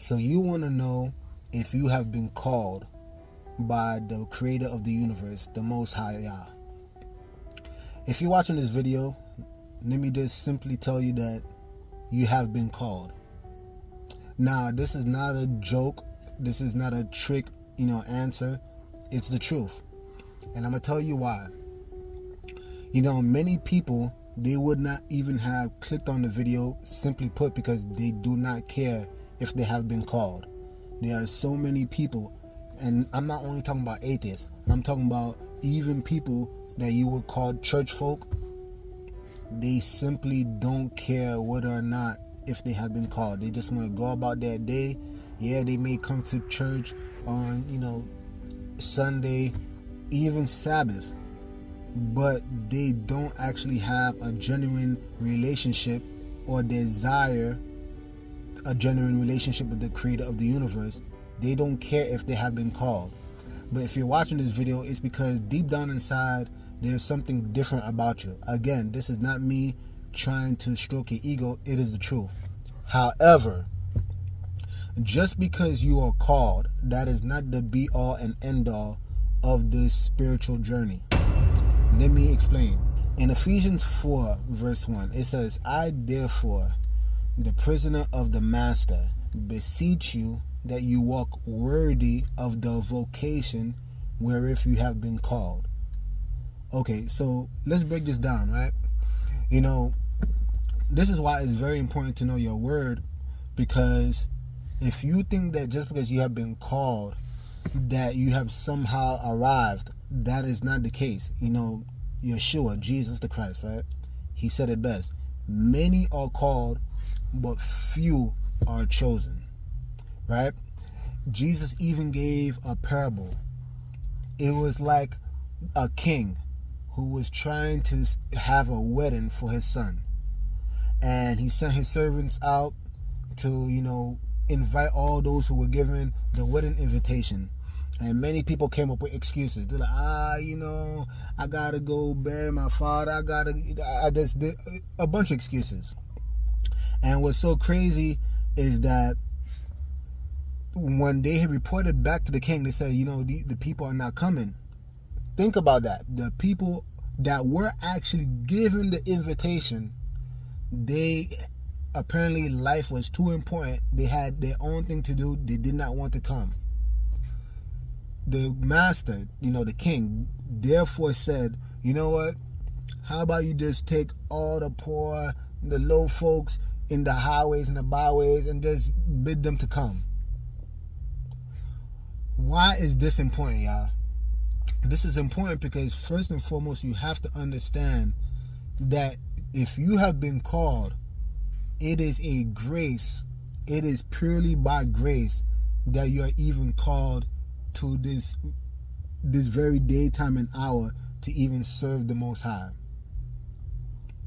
So you want to know if you have been called by the creator of the universe, the Most High Yah. If you're watching this video, let me just simply tell you that you have been called. Now, this is not a joke. This is not a trick, answer. It's the truth. And I'm going to tell you why. Many people, they would not even have clicked on the video, simply put, because they do not care if they have been called. There are so many people, and I'm not only talking about atheists, I'm talking about even people that you would call church folk. They simply don't care whether or not if they have been called. They just want to go about their day. Yeah, they may come to church on, Sunday, even Sabbath, but they don't actually have a genuine relationship or desire a genuine relationship with the creator of the universe. They don't care if they have been called. But if you're watching this video, it's because deep down inside, there's something different about you. Again, this is not me trying to stroke your ego. It is the truth. However, just because you are called, that is not the be all and end all of this spiritual journey. Let me explain. In Ephesians 4 verse 1, it says, I therefore, the prisoner of the master, beseech you that you walk worthy of the vocation wherewith you have been called. Okay, so let's break this down, right? This is why it's very important to know your word, because if you think that just because you have been called that you have somehow arrived, that is not the case. Yeshua, Jesus the Christ, right? He said it best. Many are called, but few are chosen, right? Jesus even gave a parable. It was like a king who was trying to have a wedding for his son. And he sent his servants out to, invite all those who were given the wedding invitation. And many people came up with excuses. They're like, I gotta go bury my father. I just did a bunch of excuses. And what's so crazy is that when they had reported back to the king, they said, the people are not coming. Think about that. The people that were actually given the invitation, they apparently life was too important. They had their own thing to do. They did not want to come. The master, the king, therefore said, you know what? How about you just take all the poor, the low folks in the highways and the byways and just bid them to come? Why is this important, y'all? This is important because first and foremost, you have to understand that if you have been called, it is a grace. It is purely by grace that you are even called to this very day, time, and hour to even serve the Most High.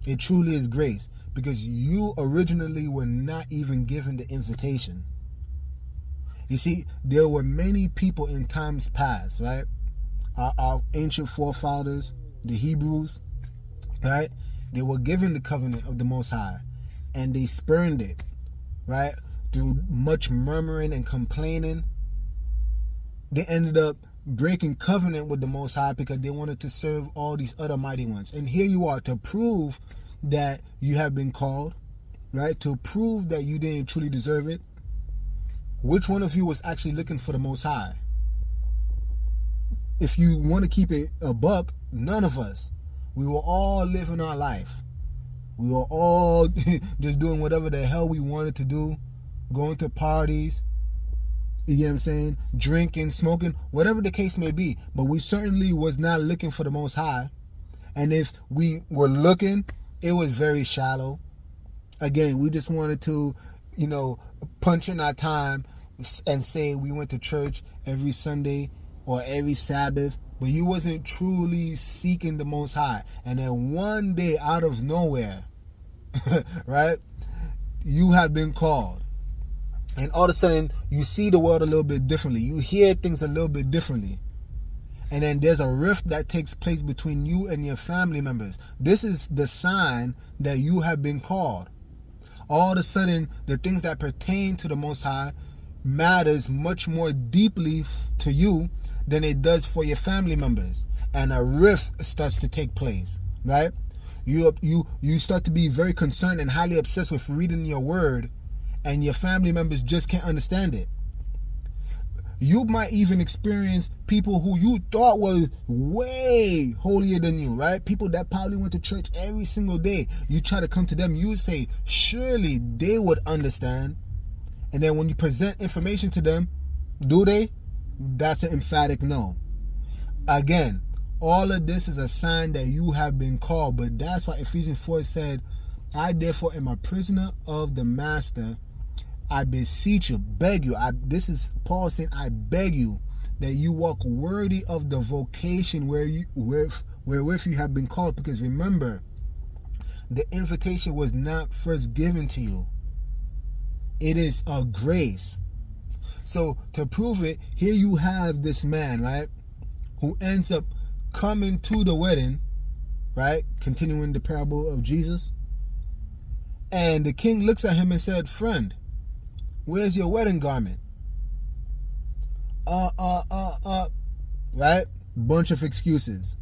It truly is grace, because you originally were not even given the invitation. You see, there were many people in times past, right? Our ancient forefathers, the Hebrews, right? They were given the covenant of the Most High, and they spurned it, right? Through much murmuring and complaining, they ended up breaking covenant with the Most High because they wanted to serve all these other mighty ones. And here you are to prove that you have been called, right? To prove that you didn't truly deserve it. Which one of you was actually looking for the Most High? If you want to keep it a buck, none of us. We were all living our life. We were all just doing whatever the hell we wanted to do, going to parties, you know what I'm saying, drinking, smoking, whatever the case may be. But we certainly was not looking for the Most High. And if we were looking, it was very shallow. Again, we just wanted to, punch in our time and say we went to church every Sunday or every Sabbath, but you wasn't truly seeking the Most High. And then one day, out of nowhere, right, you have been called. And all of a sudden, you see the world a little bit differently. You hear things a little bit differently. And then there's a rift that takes place between you and your family members. This is the sign that you have been called. All of a sudden, the things that pertain to the Most High, matters much more deeply to you than it does for your family members, and a rift starts to take place, right? You start to be very concerned and highly obsessed with reading your word, and your family members just can't understand it. You might even experience people who you thought were way holier than you, right? People that probably went to church every single day. You try to come to them, you say, surely they would understand. And then when you present information to them, do they? That's an emphatic no. Again, all of this is a sign that you have been called. But that's why Ephesians 4 said, I therefore am a prisoner of the master. I beseech you, beg you. This is Paul saying, I beg you that you walk worthy of the vocation wherewith you have been called. Because remember, the invitation was not first given to you. It is a grace. So to prove it, here you have this man, right, who ends up coming to the wedding, right, continuing the parable of Jesus. And the king looks at him and said, friend, where's your wedding garment? Right? Bunch of excuses.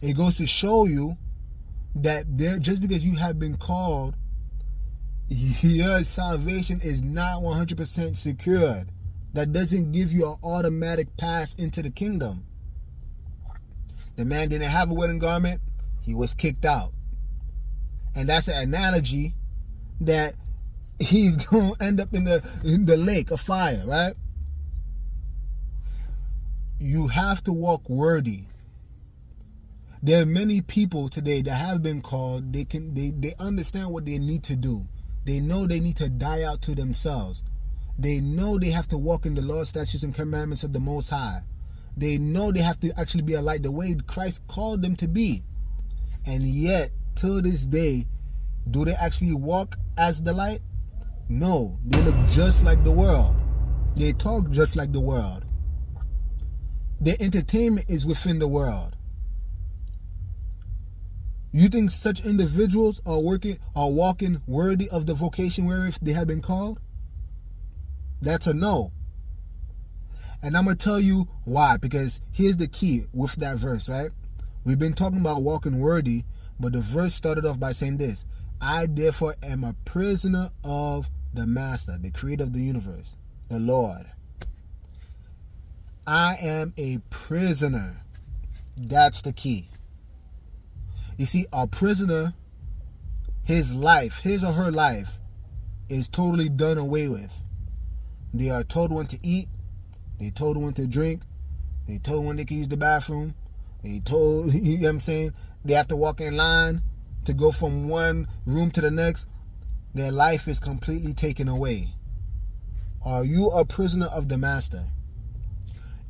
It goes to show you that just because you have been called, your salvation is not 100% secured. That doesn't give you an automatic pass into the kingdom. The man didn't have a wedding garment. He was kicked out. And that's an analogy that he's going to end up in the lake of fire, right? You have to walk worthy. There are many people today that have been called. They understand what they need to do. They know they need to die out to themselves. They know they have to walk in the law, statutes, and commandments of the Most High. They know they have to actually be a light the way Christ called them to be. And yet, till this day, do they actually walk as the light? No, they look just like the world. They talk just like the world. Their entertainment is within the world. You think such individuals are walking worthy of the vocation wherewith they have been called? That's a no. And I'm going to tell you why. Because here's the key with that verse, right? We've been talking about walking worthy, but the verse started off by saying this. I therefore am a prisoner of the Master, the creator of the universe, the Lord. I am a prisoner. That's the key. You see, a prisoner, his or her life, is totally done away with. They are told when to eat. They told when to drink. They told when they can use the bathroom. They told, you know what I'm saying, they have to walk in line to go from one room to the next. Their life is completely taken away. Are you a prisoner of the Master?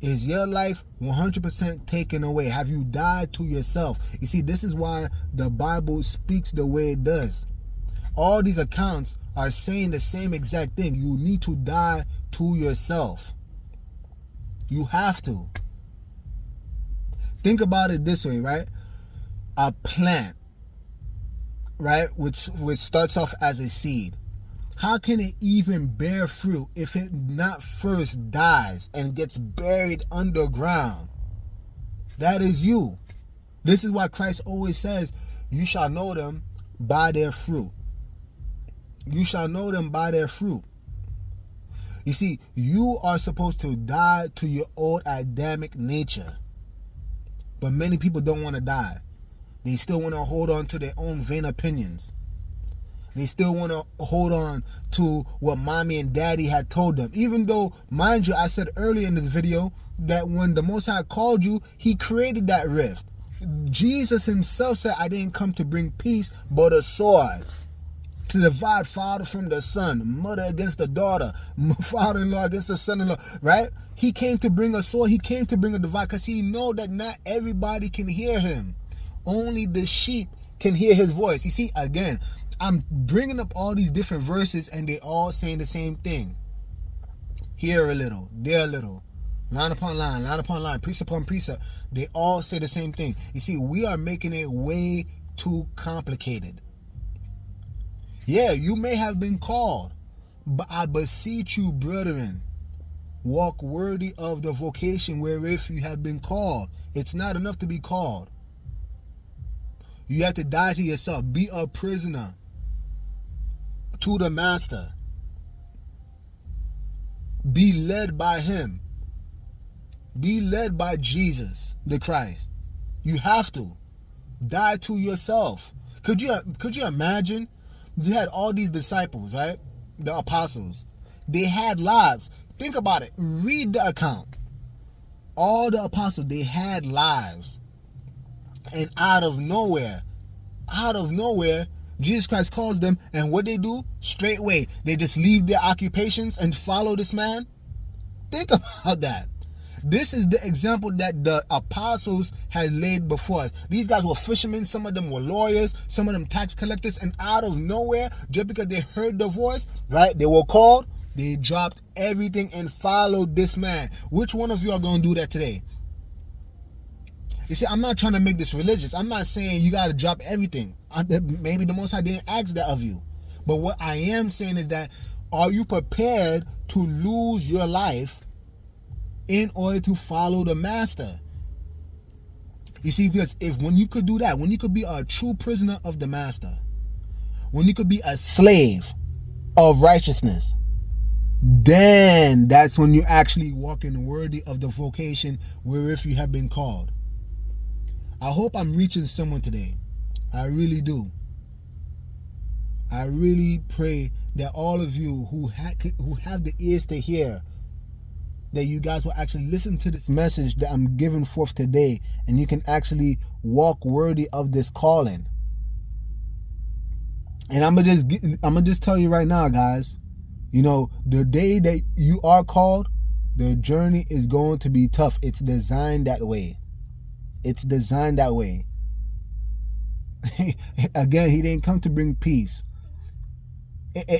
Is your life 100% taken away? Have you died to yourself? You see, this is why the Bible speaks the way it does. All these accounts are saying the same exact thing. You need to die to yourself. You have to. Think about it this way, right? A plant, right, which starts off as a seed. How can it even bear fruit if it not first dies and gets buried underground? That is you. This is why Christ always says, you shall know them by their fruit. You shall know them by their fruit. You see, you are supposed to die to your old Adamic nature. But many people don't want to die. They still want to hold on to their own vain opinions. They still want to hold on to what mommy and daddy had told them. Even though, mind you, I said earlier in this video that when the Most High called you, he created that rift. Jesus himself said, I didn't come to bring peace, but a sword. To divide father from the son, mother against the daughter, father-in-law against the son-in-law, right? He came to bring a sword. He came to bring a divide because he know that not everybody can hear him. Only the sheep can hear his voice. You see, again, I'm bringing up all these different verses and they all saying the same thing. Here a little, there a little, line upon line, precept upon precept. They all say the same thing. You see, we are making it way too complicated. Yeah, you may have been called, But I beseech you, brethren, walk worthy of the vocation wherewith you have been called. It's not enough to be called. You have to die to yourself. Be a prisoner to the master. Be led by him. Be led by Jesus, the Christ. You have to die to yourself. Could you imagine? You had all these disciples, right? The apostles. They had lives. Think about it. Read the account. All the apostles, they had lives. And out of nowhere, Jesus Christ calls them, and what they do? Straightway, they just leave their occupations and follow this man. Think about that. This is the example that the apostles had laid before us. These guys were fishermen. Some of them were lawyers. Some of them tax collectors. And out of nowhere, just because they heard the voice, right? They were called. They dropped everything and followed this man. Which one of you are going to do that today? You see, I'm not trying to make this religious. I'm not saying you got to drop everything. Maybe the Most High didn't ask that of you. But what I am saying is that, are you prepared to lose your life in order to follow the master? You see, because when you could do that, when you could be a true prisoner of the master, when you could be a slave of righteousness, then that's when you actually walking worthy of the vocation wherewith you have been called. I hope I'm reaching someone today. I really do. I really pray that all of you who have the ears to hear, that you guys will actually listen to this message that I'm giving forth today, and you can actually walk worthy of this calling. And I'm gonna just tell you right now, guys, you know, the day that you are called, the journey is going to be tough. It's designed that way. It's designed that way. Again, he didn't come to bring peace.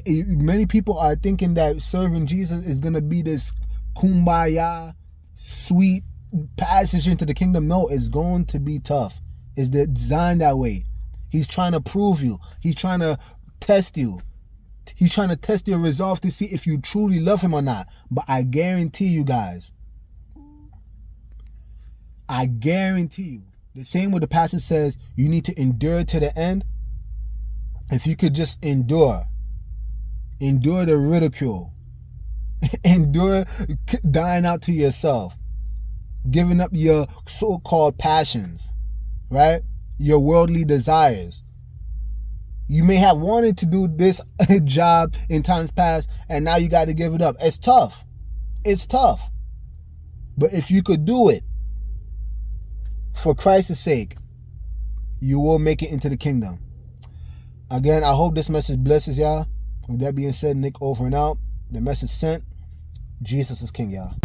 Many people are thinking that serving Jesus is going to be this kumbaya, sweet passage into the kingdom. No, it's going to be tough. It's designed that way. He's trying to prove you. He's trying to test you. He's trying to test your resolve to see if you truly love him or not. But I guarantee you guys, I guarantee you, the same way the passage says you need to endure to the end. If you could just endure the ridicule, endure dying out to yourself, giving up your so-called passions, right? Your worldly desires. You may have wanted to do this job in times past, and now you got to give it up. It's tough. It's tough. But if you could do it for Christ's sake, you will make it into the kingdom. Again, I hope this message blesses y'all. With that being said, Nick over and out. The message sent. Jesus is King, y'all.